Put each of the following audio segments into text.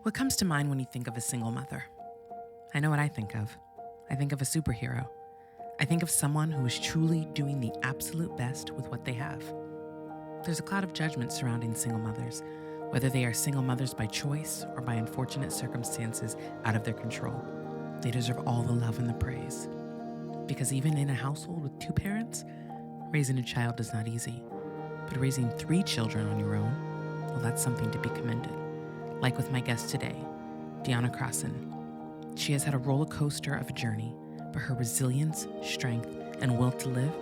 What comes to mind when you think of a single mother? I know what I think of. I think of a superhero. I think of someone who is truly doing the absolute best with what they have. There's a cloud of judgment surrounding single mothers, whether they are single mothers by choice or by unfortunate circumstances out of their control. They deserve all the love and the praise. Because even in a household with two parents, raising a child is not easy. But raising three children on your own, well, that's something to be commended. Like with my guest today, DeAna Crosson. She has had a roller coaster of a journey, but her resilience, strength, and will to live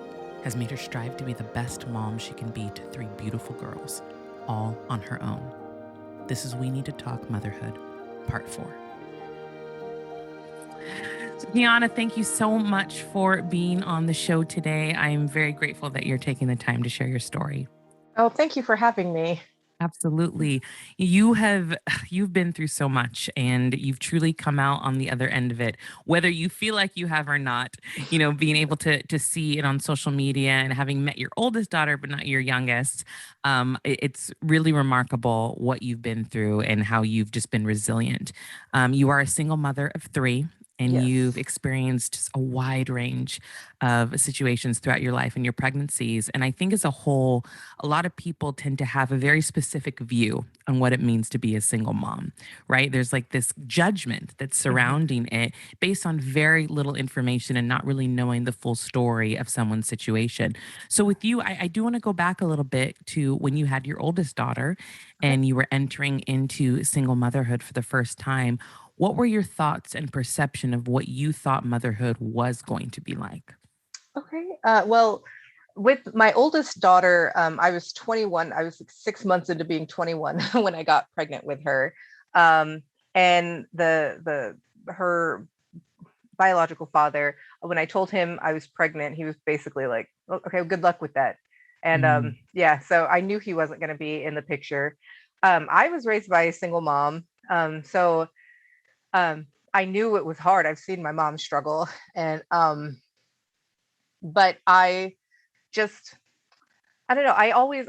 has made her strive to be the best mom she can be to three beautiful girls, all on her own. This is We Need to Talk Motherhood, Part 4. So, DeAna, thank you so much for being on the show today. I am very grateful that you're taking the time to share your story. Oh, thank you for having me. Absolutely. You've been through so much and you've truly come out on the other end of it, whether you feel like you have or not, being able to see it on social media and having met your oldest daughter, but not your youngest. It's really remarkable what you've been through and how you've just been resilient. You are a single mother of three. And Yes. you've experienced a wide range of situations throughout your life and your pregnancies. And I think as a whole, a lot of people tend to have a very specific view on what it means to be a single mom, right? There's like this judgment that's surrounding it based on very little information and not really knowing the full story of someone's situation. So, with you, I do want to go back a little bit to when you had your oldest daughter Okay. and you were entering into single motherhood for the first time. What were your thoughts and perception of what you thought motherhood was going to be like? Okay. Well, with my oldest daughter, I was 21. I was like 6 months into being 21 when I got pregnant with her. And the her biological father, when I told him I was pregnant, he was basically like, "Oh, okay, well, good luck with that." And Mm, yeah, so I knew he wasn't going to be in the picture. I was raised by a single mom. So I knew it was hard. I've seen my mom struggle, and but just I don't know.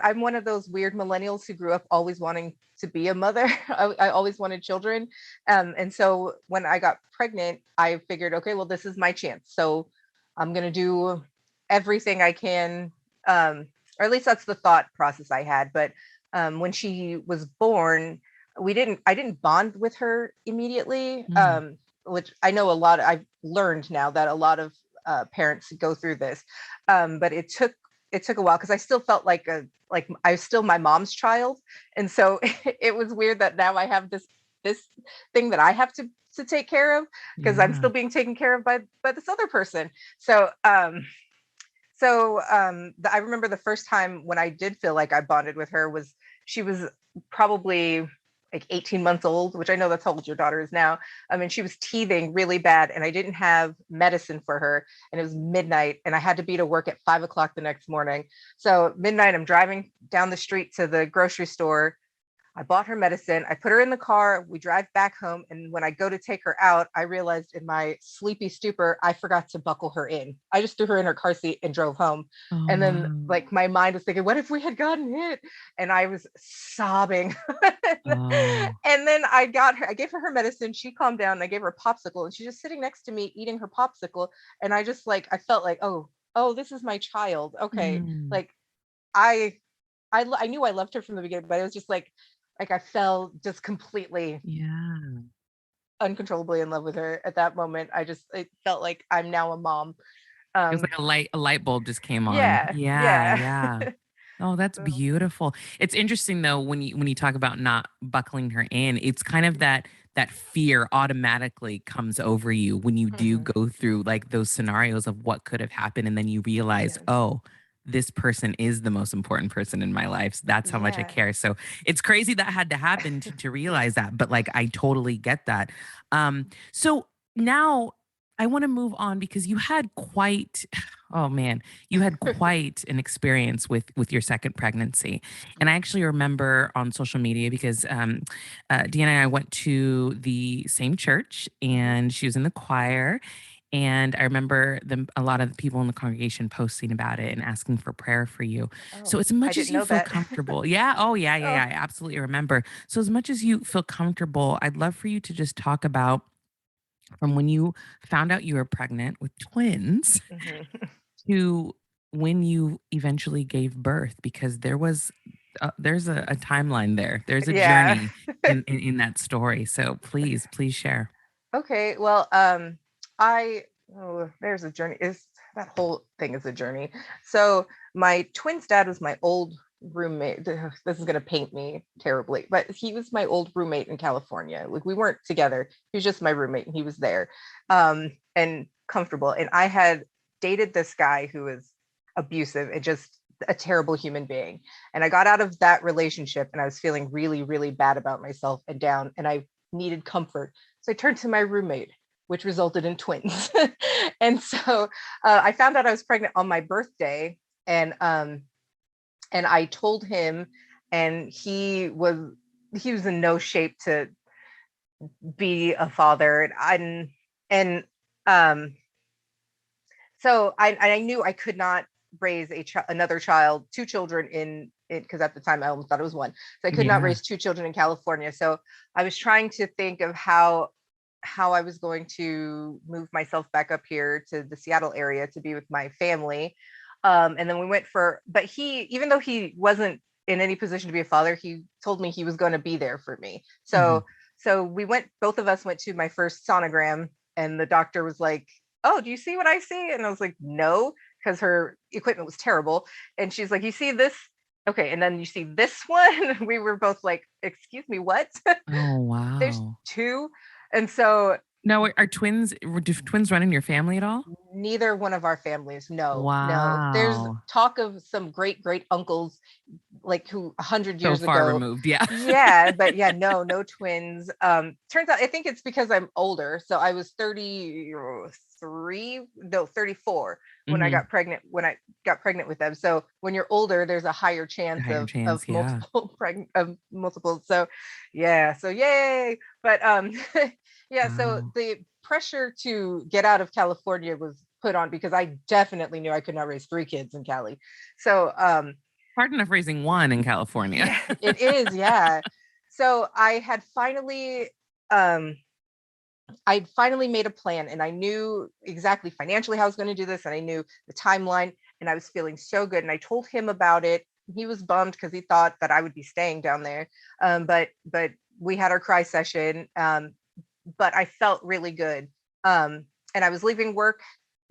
I'm one of those weird millennials who grew up always wanting to be a mother. I always wanted children, and so when I got pregnant, I figured, okay, well, this is my chance. So I'm gonna do everything I can, or at least that's the thought process I had. But when she was born, I didn't bond with her immediately, mm, which I know I've learned now that a lot of parents go through this, but it took a while because I still felt like I was still my mom's child, and so it was weird that now I have this thing that I have to take care of because I'm yeah. still being taken care of by this other person. I remember the first time when I did feel like I bonded with her was she was probably like 18 months old, which I know that's how old your daughter is now. I mean, she was teething really bad, and I didn't have medicine for her, and it was midnight, and I had to be to work at 5 o'clock the next morning. So midnight, I'm driving down the street to the grocery store. I bought her medicine. I put her in the car. We drive back home. And when I go to take her out, I realized in my sleepy stupor, I forgot to buckle her in. I just threw her in her car seat and drove home. Oh, And then, wow. like, my mind was thinking, what if we had gotten hit? And I was sobbing. Oh, And then I gave her medicine. She calmed down. I gave her a popsicle, and she's just sitting next to me eating her popsicle. And I just I felt like, oh, this is my child. Okay. mm, Like, I, I knew I loved her from the beginning, but it was just like I fell just completely yeah. uncontrollably in love with her at that moment. It felt like I'm now a mom. It was Um, like a light bulb just came on. yeah, Yeah, yeah. yeah. Oh, that's So, beautiful. It's interesting though when you talk about not buckling her in, it's kind of that fear automatically comes over you when you do mhm, go through like those scenarios of what could have happened and then you realize, yes, "Oh, this person is the most important person in my life. So that's how much I yeah. care." So, it's crazy that had to happen to realize that, but like I totally get that. So now I want to move on because you had quite oh man, you had quite an experience with your second pregnancy. And I Yes. actually remember on social media because Deanna and I went to the same church Mhm. and she was in the choir. And I remember a lot of the people in the congregation posting about it and asking for prayer for you. Oh, So as I much as didn't you know feel that. comfortable, yeah, oh yeah, yeah, Oh. yeah, I absolutely remember. So as much as you feel comfortable, I'd love for you to just talk about from when you found out you were pregnant with twins Mhm. to when you eventually gave birth, because there's a timeline there. There's a Yeah. journey in that story. So please share. Okay. Well, I there's a journey. Is that whole thing is a journey. So my twin's dad was my old roommate. This is gonna paint me terribly, but he was my old roommate in California. Like we weren't together. He was just my roommate, and he was there, and comfortable. And I had dated this guy who was abusive and just a terrible human being. And I got out of that relationship, and I was feeling really, really bad about myself and down, and I needed comfort. So I turned to my roommate, which resulted in twins. And so I found out I was pregnant on my birthday, and I told him, and he was in no shape to be a father, and um, so I knew I could not raise another child, two children in it, because at the time I almost thought it was one. So I could not Yeah. raise two children in California. So I was trying to think of how I was going to move myself back up here to the Seattle area to be with my family. And then we went but even though he wasn't in any position to be a father, he told me he was going to be there for me. Mhm. So both of us went to my first sonogram, and the doctor was like, "Oh, do you see what I see?" And I was like, "No," because her equipment was terrible. And she's like, "You see this? Okay, and then you see this one." We were both like, "Excuse me, what?" Oh, There's wow. two. And so Now, do twins run in your family at all? neither one of our families, no, no. There's Wow. talk of some great great uncles, like who 100 So years far ago. removed, yeah. Yeah, but yeah, no twins. Turns out I think it's because I'm older. So I was 33, no, 34 Mhm. when I got pregnant with them. So when you're older, there's a higher A chance higher of chance, yeah. multiple pregnant of multiple. So yeah, so yay. But yeah, so Wow. the pressure to get out of California was put on because I definitely knew I could not raise three kids in Cali. So Hard enough raising one in California. yeah, it is. Yeah. So um, I'd finally made a plan, and I knew exactly financially how I was going to do this, and I knew the timeline, and I was feeling so good. And I told him about it. He was bummed because he thought that I would be staying down there. But we had our cry session. But I felt really good. And I was leaving work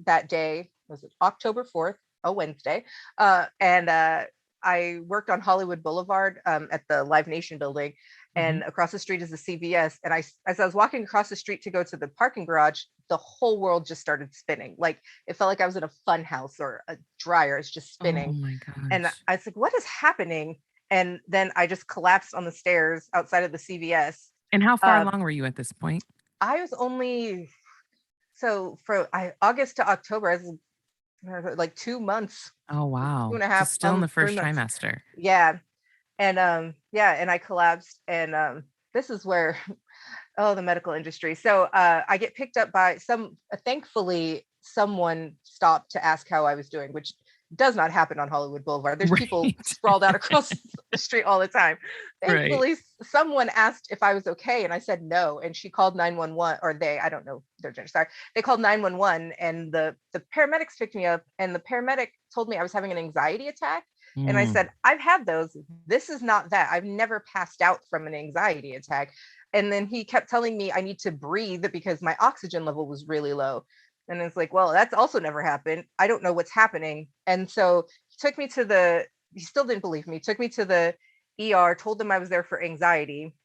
that day. Was it October 4th? A Wednesday. And I worked on Hollywood Boulevard at the Live Nation building, Mhm. and across the street is the CVS. And as I was walking across the street to go to the parking garage, the whole world just started spinning. Like it felt like I was in a fun house or a dryer. It's just Oh spinning. my And gosh. I was like, what is happening? And then I just collapsed on the stairs outside of the CVS. And how far Um, along were you at this point? I was only August to October, I was like 2 months, Oh, two wow. and a So half, still in the 3 first months. trimester. Yeah. And yeah, and I collapsed, and this is where oh, the medical industry. So I get picked up by thankfully someone stopped to ask how I was doing, which does not happen on Hollywood Boulevard. There's people Right. sprawled out across the street all the time. Right. Thankfully, someone asked if I was okay, and I said no. And she called 911, or I don't know their gender, sorry. They called 911, and the paramedics picked me up, and the paramedic told me I was having an anxiety attack. And I Mm. said, I've had those. This is not that. I've never passed out from an anxiety attack. And then he kept telling me I need to breathe because my oxygen level was really low. And it's like, well, that's also never happened. I don't know what's happening. And so he still didn't believe me, took me to the ER, told them I was there for anxiety.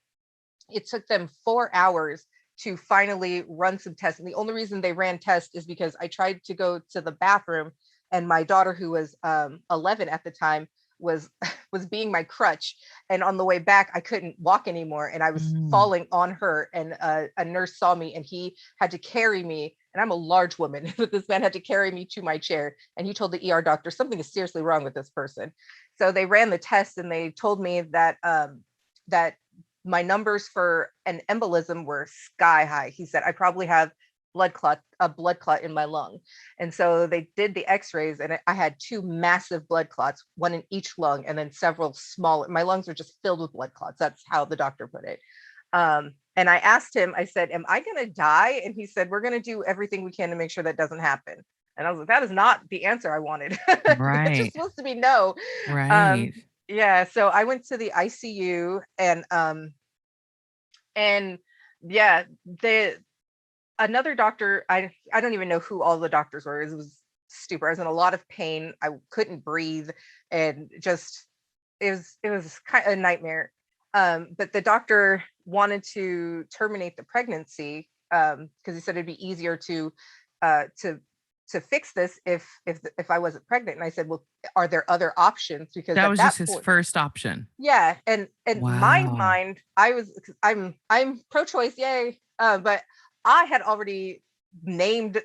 It took them 4 hours to finally run some tests. And the only reason they ran tests is because I tried to go to the bathroom, and my daughter, who was 11 at the time, was was being my crutch. And on the way back, I couldn't walk anymore, and I was Mm. falling on her. And a nurse saw me, and he had to carry me. And I'm a large woman, but this man had to carry me to my chair. And he told the ER doctor something is seriously wrong with this person. So they ran the test, and they told me that my numbers for an embolism were sky high. He said, I probably have a blood clot in my lung. And so they did the x-rays, and I had two massive blood clots, one in each lung, and then several smaller. My lungs were just filled with blood clots. That's how the doctor put it. And I asked him, I said, am I going to die? And he said, we're going to do everything we can to make sure that doesn't happen. And I was like, that is not the answer I wanted. It's just Right. supposed to be no. Right. Yeah. So I went to the ICU, and yeah, another doctor, I don't even know who all the doctors were. It was stupid. I was in a lot of pain. I couldn't breathe, and just it was kind of a nightmare. But the doctor wanted to terminate the pregnancy, because he said it'd be easier to fix this if I wasn't pregnant. And I said, well, are there other options? Because That at was that just his point, first option. yeah, and my Wow. mind, I'm pro-choice, yay, but I had already named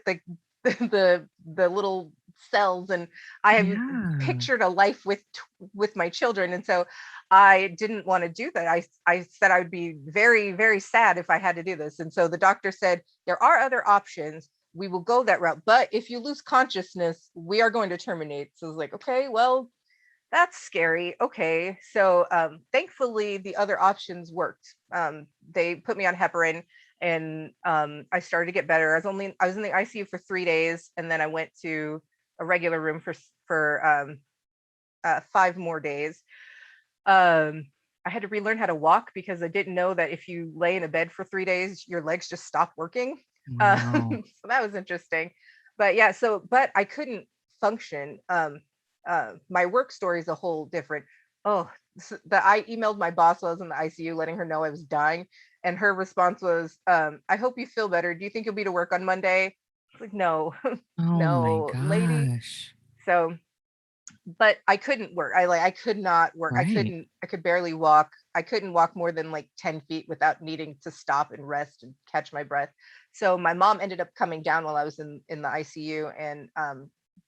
the little cells, and I have Yeah. pictured a life with my children, and so I didn't want to do that. I said I would be very, very sad if I had to do this, and so the doctor said there are other options. We will go that route, but if you lose consciousness, we are going to terminate. So I was like, okay, well, that's scary. Okay. So thankfully the other options worked. They put me on heparin, and I started to get better. I was in the ICU for 3 days, and then I went to a regular room for 5 more days. I had to relearn how to walk, because I didn't know that if you lay in a bed for 3 days, your legs just stop working. Wow. So that was interesting. But yeah, but I couldn't function. My work story is a whole different. Oh, I emailed my boss while I was in the ICU, letting her know I was dying, and her response was, "I hope you feel better. Do you think you'll be to work on Monday?" I was like, "No, Oh my no, lady." gosh. So, but I couldn't work. I could not work. Right. I could barely walk. I couldn't walk more than like 10 feet without needing to stop and rest and catch my breath. So my mom ended up coming down while I was in the ICU, and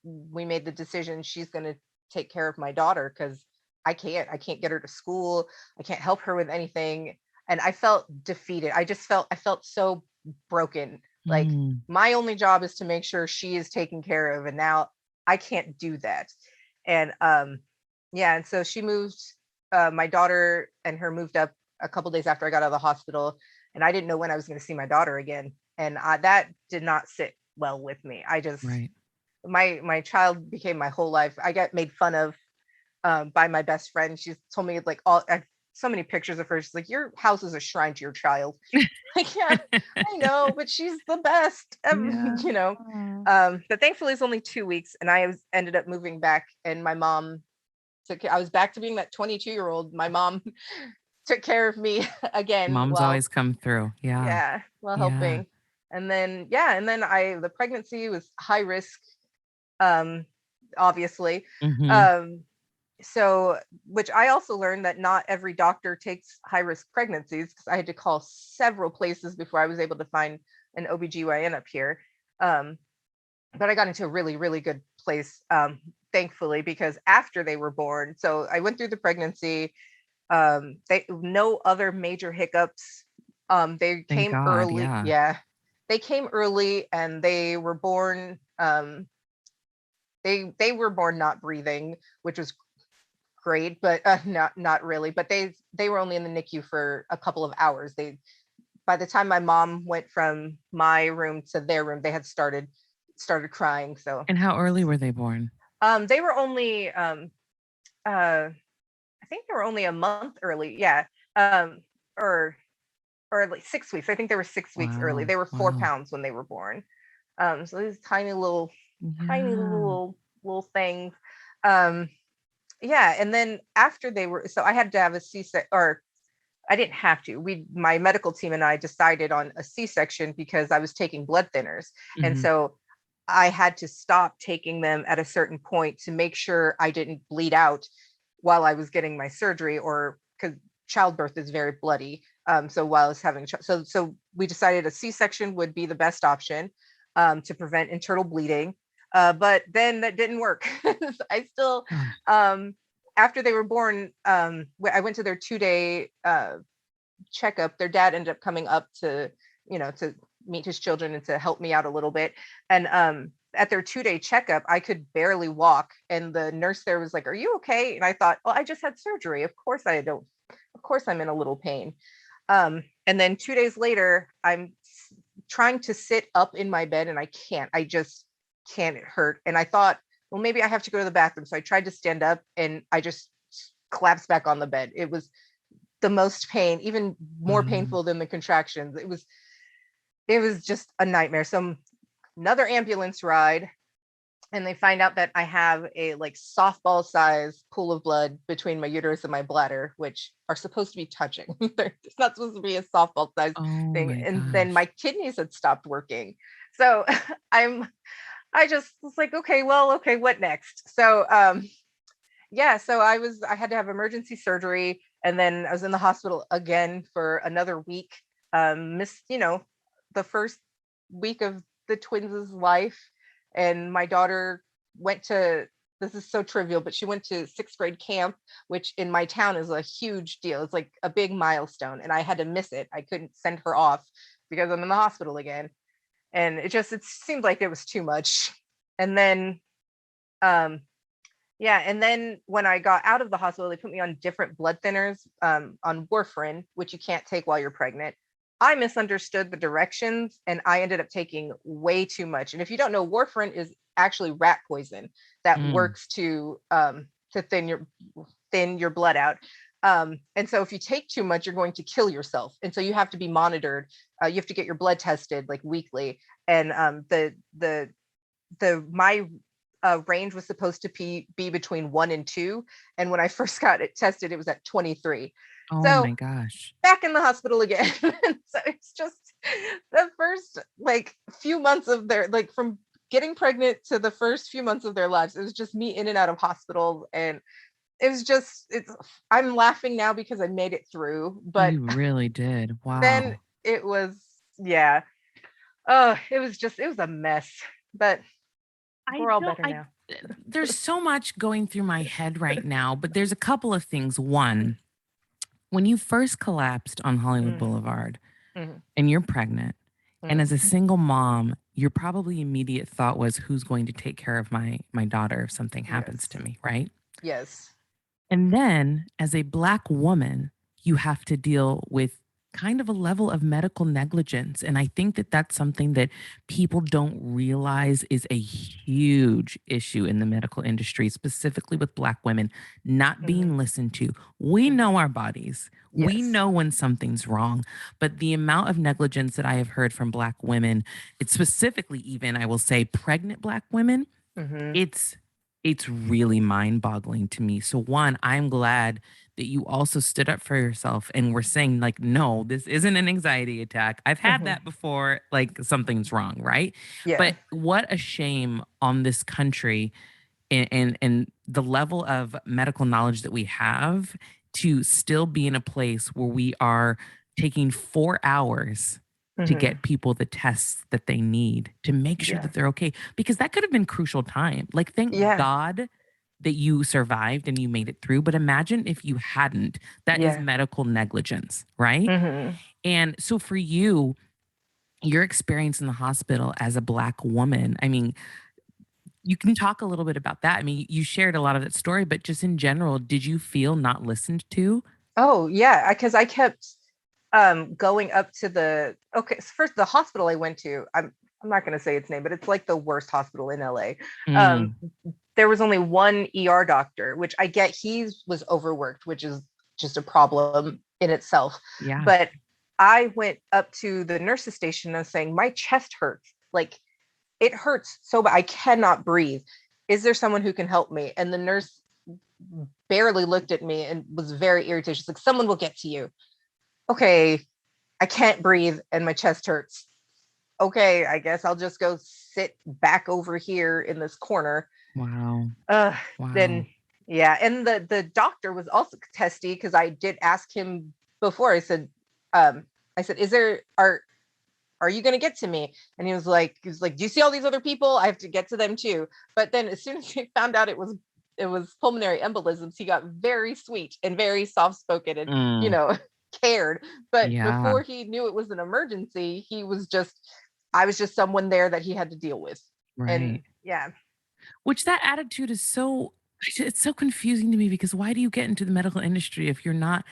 we made the decision she's going to take care of my daughter, because I can't get her to school. I can't help her with anything. And I felt defeated. I felt so broken. Like, Mm. my only job is to make sure she is taken care of, and now I can't do that. And yeah, and so she moved, my daughter and her moved up a couple days after I got out of the hospital, and I didn't know when I was going to see my daughter again. And that did not sit well with me. I just, Right. my child became my whole life. I got made fun of by my best friend. She told me, like, so many pictures of her. She's like, your house is a shrine to your child. Like, yeah, I know, but she's the best. Yeah. You know. But thankfully it's only 2 weeks, and ended up moving back, and my mom I was back to being that 22-year-old. My mom took care of me again. Mom's Well, always come through. Yeah. yeah, while Yeah. helping. And then, yeah, and then the pregnancy was high risk, um, obviously. Hmm. Um, so, which I also learned that not every doctor takes high risk pregnancies, because I had to call several places before I was able to find an OBGYN up here. Um, but I got into a really, really good place, thankfully, because after they were born, so I went through the pregnancy, no other major hiccups. They Thank came God. early. Yeah. Yeah, they came early, and they were born. They were born not breathing, which was great, but not really. But they were only in the NICU for a couple of hours. By the time my mom went from my room to their room, they had started crying. So And how early were they born? they were only I think they were only a month early. Yeah. Or like 6 weeks. I think they were 6 weeks early. Wow. They were four Wow. pounds when they were born. So these tiny Yeah. little things. Um, yeah. And then after so I had to have a C-section, or I didn't have to. My medical team and I decided on a C-section because I was taking blood thinners. And Hmm. so I had to stop taking them at a certain point to make sure I didn't bleed out while I was getting my surgery, or because childbirth is very bloody. So while I was having, so we decided a C-section would be the best option, to prevent internal bleeding. But then that didn't work. I still, Oh, after they were born, I went to their 2-day checkup. Their dad ended up coming up to meet his children and to help me out a little bit. And at their 2-day checkup, I could barely walk. And the nurse there was like, "Are you okay?" And I thought, well, I just had surgery. Of course I'm in a little pain. And then 2 days later, I'm trying to sit up in my bed and I can't. I just can't. It hurt. And I thought, well, maybe I have to go to the bathroom. So I tried to stand up and I just collapsed back on the bed. It was the most pain, even more painful than the contractions. It was just a nightmare. So another ambulance ride, and they find out that I have a like softball size pool of blood between my uterus and my bladder, which are supposed to be touching. It's not supposed to be a softball size thing. And then my kidneys had stopped working. So I just was like, okay, what next? So so I had to have emergency surgery, and then I was in the hospital again for another week. Missed, the first week of the twins' life. And my daughter went to, this is so trivial, but she went to 6th grade camp, which in my town is a huge deal. It's like a big milestone, and I had to miss it. I couldn't send her off because I'm in the hospital again. And it seemed like it was too much. And then, and then when I got out of the hospital, they put me on different blood thinners, on warfarin, which you can't take while you're pregnant. I misunderstood the directions and I ended up taking way too much. And if you don't know, warfarin is actually rat poison that works to thin your blood out. And so if you take too much, you're going to kill yourself. And so you have to be monitored. You have to get your blood tested like weekly. And my range was supposed to be between 1 and 2. And when I first got it tested, it was at 23. Oh so my gosh. Back in the hospital again. So it's just the first like few months of their, like from getting pregnant to the first few months of their lives, it was just me in and out of hospitals. And it was just, I'm laughing now because I made it through, but you really did. Wow. Then it was, it was a mess, but we're all better now. There's so much going through my head right now, but there's a couple of things. One, when you first collapsed on Hollywood Boulevard and you're pregnant, and as a single mom, your probably immediate thought was, who's going to take care of my daughter if something happens to me, right? Yes. And then as a Black woman, you have to deal with kind of a level of medical negligence. And I think that that's something that people don't realize is a huge issue in the medical industry, specifically with Black women not being listened to. We know our bodies. Yes. We know when something's wrong, but the amount of negligence that I have heard from Black women, it's specifically even, I will say, pregnant Black women, it's really mind-boggling to me. So one, I'm glad that you also stood up for yourself and were saying like, no, this isn't an anxiety attack. I've had that before, like something's wrong, right? Yeah. But what a shame on this country and the level of medical knowledge that we have to still be in a place where we are taking 4 hours to get people the tests that they need to make sure that they're okay. Because that could have been crucial time. Like, thank God that you survived and you made it through. But imagine if you hadn't. That is medical negligence, right? And so for you, your experience in the hospital as a Black woman, I mean, you can talk a little bit about that. I mean, you shared a lot of that story, but just in general, did you feel not listened to? Oh, yeah, because I kept going up to first the hospital I went to, I'm not going to say its name, but it's like the worst hospital in LA. There was only one ER doctor, which I get he was overworked, which is just a problem in itself. Yeah. But I went up to the nurse's station and I was saying, my chest hurts. Like it hurts so bad. I cannot breathe. Is there someone who can help me? And the nurse barely looked at me and was very irritated. She's like, someone will get to you. Okay, I can't breathe and my chest hurts. Okay, I guess I'll just go sit back over here in this corner. Wow. Then, and the doctor was also testy because I did ask him before. I said, are you going to get to me? And he was like, do you see all these other people? I have to get to them too. But then as soon as he found out it was pulmonary embolisms, he got very sweet and very soft spoken and cared. But Yeah. before he knew it was an emergency, I was just someone there that he had to deal with. And Right. yeah. Which that attitude is so it's so confusing to me because why do you get into the medical industry if you're not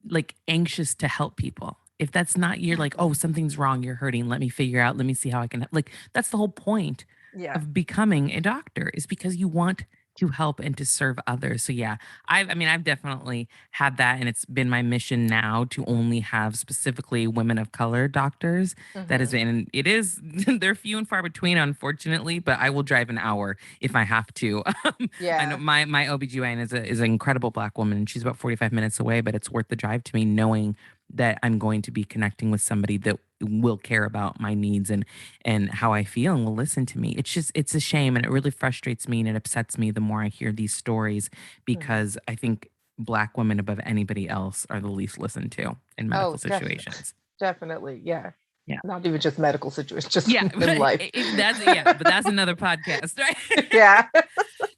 like anxious to help people? If that's not you're like, "Oh, Exactly. something's wrong, you're hurting, let me figure out, let me see how I can like that's the whole point Yeah. of becoming a doctor is because you want to help and to serve others. So yeah, I mean I've definitely had that and it's been my mission now to only have specifically women of color doctors. That is Hmm. and it is they're few and far between unfortunately, but I will drive an hour if I have to. I know Yeah. my OBGYN is an incredible black woman and she's about 45 minutes away, but it's worth the drive to me knowing that I'm going to be connecting with somebody that will care about my needs and how I feel and will listen to me. It's just it's a shame and it really frustrates me and it upsets me the more I hear these stories Hmm. because I think black women above anybody else are the least listened to in medical Oh, definitely. situations. Definitely. Yeah. Yeah. Not even just medical situations, just Yeah, in life. that's yeah, but that's another podcast, right? Yeah.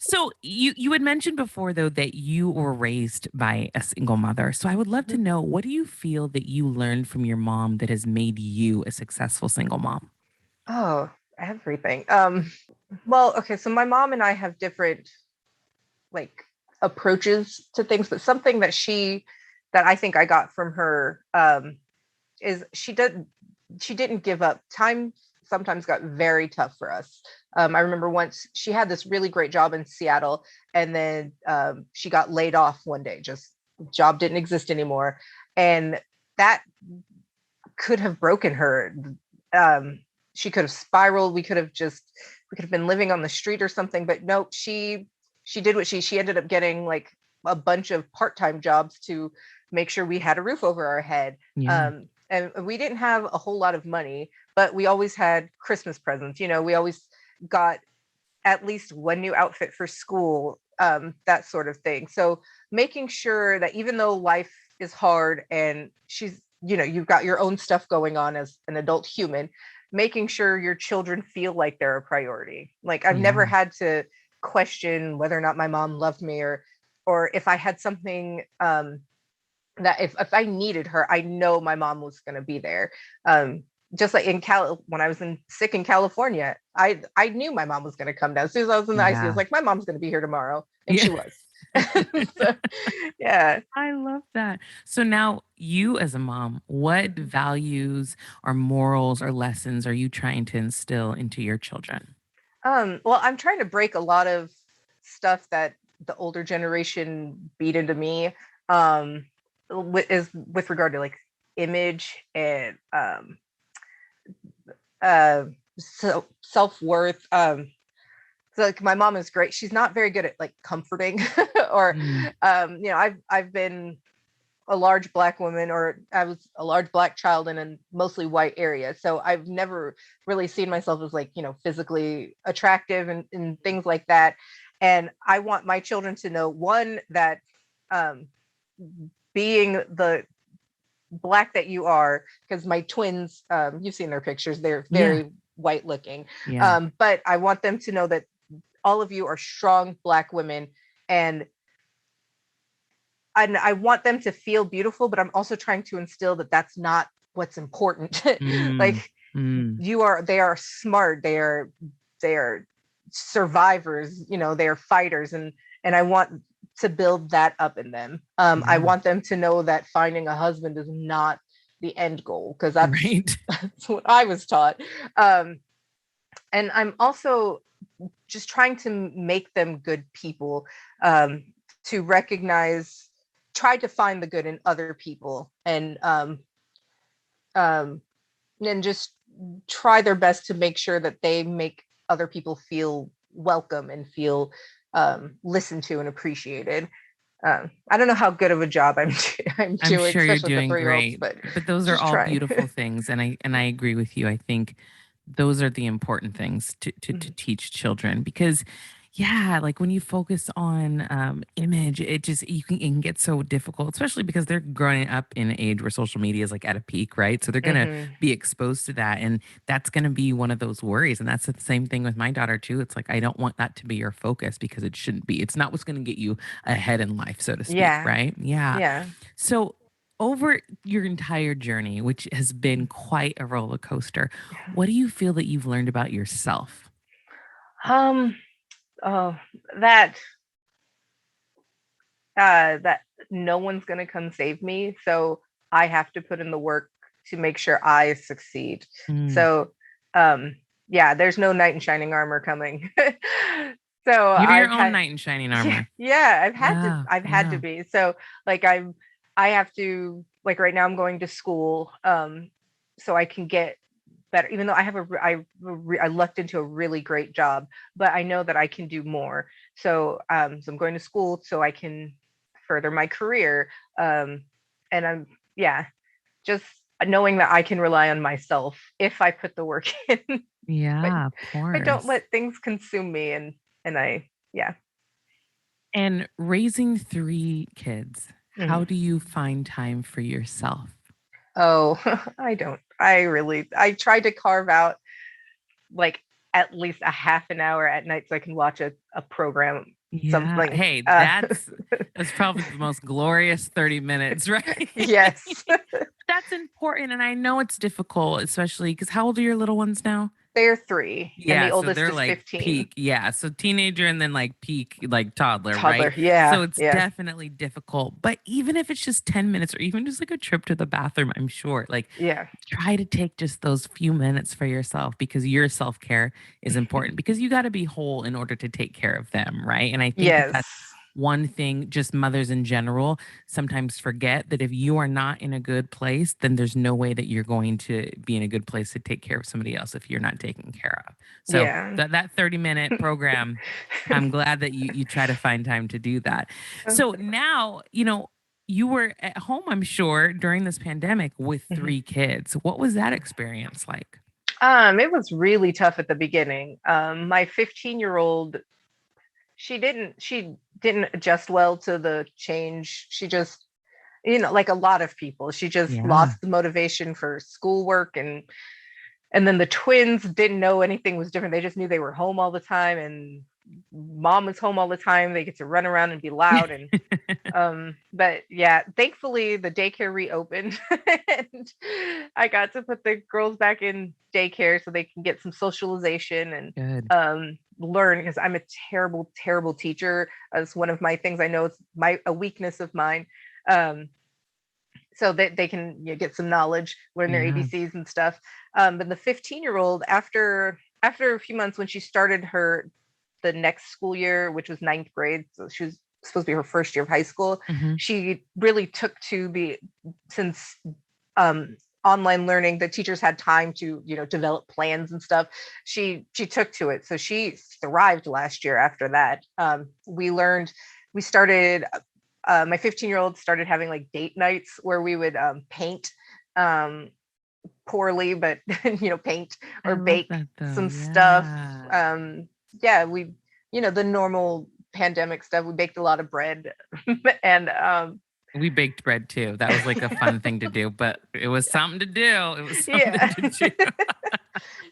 So you had mentioned before though that you were raised by a single mother. So I would love to Mhm. know what do you feel that you learned from your mom that has made you a successful single mom? Oh, everything. Well, okay, so my mom and I have different like approaches to things, but something that I think I got from her is she didn't give up. Time sometimes got very tough for us. I remember once she had this really great job in Seattle, and then she got laid off one day. Just job didn't exist anymore, and that could have broken her. Um, she could have spiraled. We could have been living on the street or something. But nope, she did what she ended up getting like a bunch of part-time jobs to make sure we had a roof over our head. Yeah. And we didn't have a whole lot of money, but we always had Christmas presents. We always got at least one new outfit for school, that sort of thing. So making sure that even though life is hard and you've got your own stuff going on as an adult human, making sure your children feel like they're a priority. Like I've never Yeah. had to question whether or not my mom loved me, or if I had something, that if I needed her, I know my mom was going to be there. Um, just like when I was sick in California, I knew my mom was going to come down. As soon as I was in the ICU, I was Yeah. like, my mom's going to be here tomorrow, and Yeah. she was. So, yeah. I love that. So now you as a mom, what values or morals or lessons are you trying to instill into your children? Well, I'm trying to break a lot of stuff that the older generation beat into me. Um, with regard to like image and uh, so self worth. So like my mom is great. She's not very good at like comforting or Mm, I've been a large black woman, or I was a large black child in a mostly white area. So I've never really seen myself as like, physically attractive and things like that. And I want my children to know, one, that um, being the black that you are, because my twins, you've seen their pictures, they're yeah. very white looking. Yeah. But I want them to know that all of you are strong black women, and I want them to feel beautiful, but I'm also trying to instill that that's not what's important. Mm, Like mm, they are smart, they are survivors, they are fighters, and I want to build that up in them. I yeah. want them to know that finding a husband is not the end goal, because that's Right. that's what I was taught. Um, and I'm also just trying to make them good people, um, to recognize, try to find the good in other people, um, and just try their best to make sure that they make other people feel welcome and feel listened to and appreciated. I don't know how good of a job I'm I'm doing, sure you're especially with the doing 3-year-olds, great. but But those are just all trying. beautiful things and I agree with you. I think those are the important things to teach children because yeah, like when you focus on image, it can get so difficult, especially because they're growing up in an age where social media is like at a peak, right? So they're gonna Hmm. be exposed to that, and that's gonna be one of those worries. And that's the same thing with my daughter too. It's like I don't want that to be your focus because it shouldn't be. It's not what's gonna get you ahead in life, so to speak, Yeah, right? Yeah. yeah. So over your entire journey, which has been quite a roller coaster, Yeah. what do you feel that you've learned about yourself? Um, oh, that that no one's gonna come save me. So I have to put in the work to make sure I succeed. Mm. So yeah, there's no knight in shining armor coming. So You're your I've own had knight in shining yeah, armor. yeah, Yeah, I've had to yeah. be. So like I have to, like right now I'm going to school so I can get better, even though I have I lucked into a really great job, but I know that I can do more. So I'm going to school so I can further my career. And I'm yeah, just knowing that I can rely on myself if I put the work in. but Yeah, of but don't course. let things consume me. And I yeah. And raising three kids, how Mhm. do you find time for yourself? Oh, I tried to carve out like at least a half an hour at night so I can watch a program, Yeah. something. Hey, that's probably the most glorious 30 minutes, right? Yes. That's important. And I know it's difficult, especially because how old are your little ones now? They're 3 and Yeah, the so oldest they're is like 15. peak. Yeah, so teenager and then like peak, like toddler, right? Toddler. Yeah. So it's Yeah. definitely difficult. But even if it's just 10 minutes or even just like a trip to the bathroom, I'm sure, like Yeah. try to take just those few minutes for yourself because your self care is important because you got to be whole in order to take care of them, right? And I think that Yes. that's one thing, just mothers in general sometimes forget that if you are not in a good place, then there's no way that you're going to be in a good place to take care of somebody else if you're not taken care of. So Yeah. that 30-minute program, I'm glad that you try to find time to do that. So now, you were at home, I'm sure, during this pandemic with Mhm. three kids. What was that experience like? It was really tough at the beginning. My 15-year-old, she didn't adjust well to the change. She just, like a lot of people, she just Yeah. lost the motivation for schoolwork. And then the twins didn't know anything was different. They just knew they were home all the time, and mom was home all the time. They get to run around and be loud. And but yeah, thankfully the daycare reopened and I got to put the girls back in daycare so they can get some socialization and Good. learn, because I'm a terrible, terrible teacher. As one of my things, I know it's a weakness of mine. um so that they can, get some knowledge, learn their Yeah. ABCs and stuff. But the 15-year-old, after a few months, when she started the next school year, which was ninth grade, so she was supposed to be her first year of high school, Hmm. she really took to since online learning, the teachers had time to, develop plans and stuff. She took to it, so she thrived last year. After that, we started my 15-year-old started having like date nights where we would paint, um, poorly, but paint I or love bake that though. some stuff. Yeah. Yeah, we, the normal pandemic stuff. We baked a lot of bread, and We baked bread too. That was like a fun thing to do, but it was something to do. It was something yeah, to do.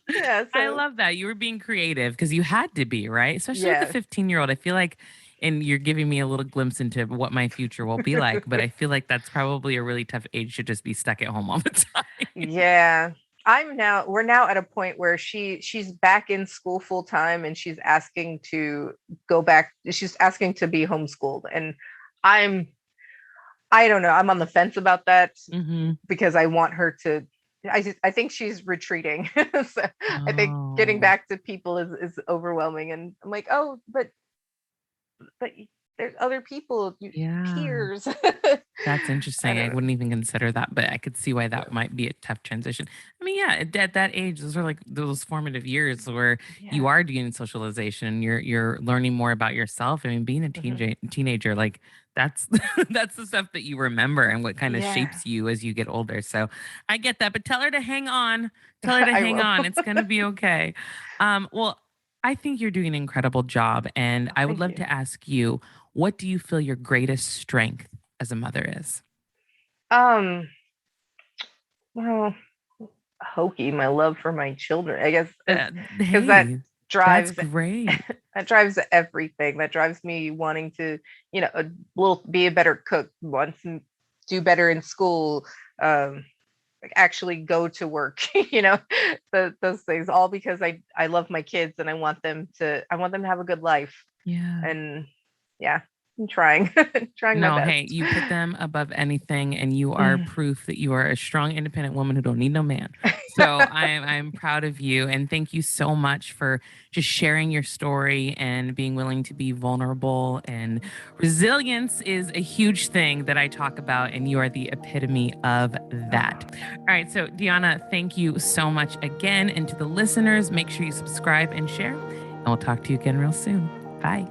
yeah. I So love that. You were being creative because you had to be, right? Especially with a yeah, 15-year-old. I feel like, and you're giving me a little glimpse into what my future will be like, but I feel like that's probably a really tough age to just be stuck at home all the time. yeah. We're now at a point where she's back in school full time, and she's asking to go back. She's asking to be homeschooled, and I'm I don't know. I'm on the fence about that Hmm. because I want her to. I think she's retreating. So I think getting Oh, back to people is overwhelming, and I'm like, oh, but there's other people, yeah. peers. That's I interesting. I don't know. wouldn't even consider that, but I could see why that might be a tough transition. I mean, yeah, at that age, those are like those formative years where you Yeah. are doing socialization, you're learning more about yourself. I mean, being a Mhm. teenager, like that's that's the stuff that you remember and what kind of Yeah. shapes you as you get older. So I get that, but tell her to hang on. Tell her to I hang will. on. It's gonna be okay. Well, I think you're doing an incredible job, and I would Thank love you. to ask you, what do you feel your greatest strength as a mother is? Um. Well, hokey, my love for my children, I guess, is because that Hey, that's drives great. that drives everything. That drives me wanting to, be a better cook, once do better in school, like actually go to work, those things, all because I love my kids and I want them to have a good life. Yeah. And yeah, I'm trying, trying my No, best. hey, you put them above anything, and you are proof that you are a strong, independent woman who don't need no man. So I'm proud of you, and thank you so much for just sharing your story and being willing to be vulnerable. And resilience is a huge thing that I talk about, and you are the epitome of that. All right, so DeAna, thank you so much again, and to the listeners, make sure you subscribe and share, and we'll talk to you again real soon. Bye.